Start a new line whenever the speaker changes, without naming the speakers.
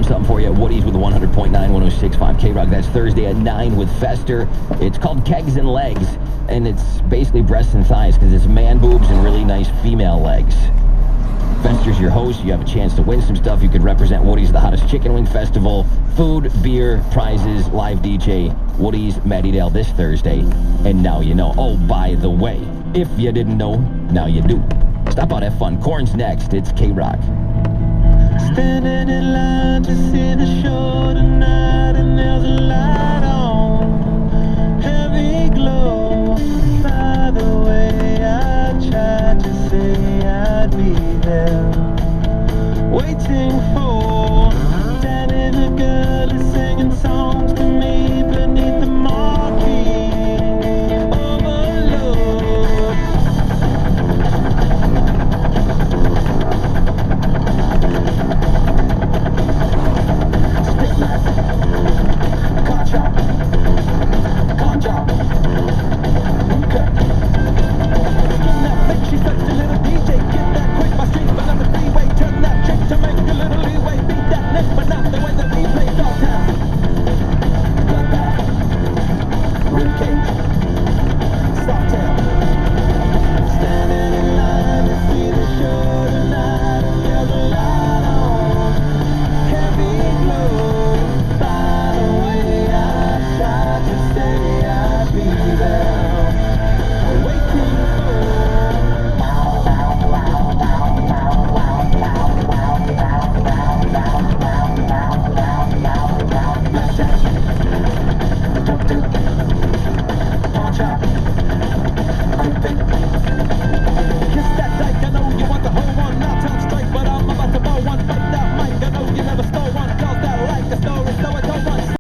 something for you. Woody's with 100.9, 106.5 K-Rock. That's Thursday at 9 with Fester. It's called Kegs and Legs, and it's basically breasts and thighs because it's man boobs and really nice female legs. Fester's your host. You have a chance to win some stuff. You could represent Woody's The Hottest Chicken Wing Festival. Food, beer, prizes, live DJ. Woody's Mattydale this Thursday. And now you know. Oh, by the way, if you didn't know, now you do. Stop out, have fun. Corn's next. It's K-Rock.
Standing in line to see the show tonight, and there's a light on, heavy glow. By the way, I tried to say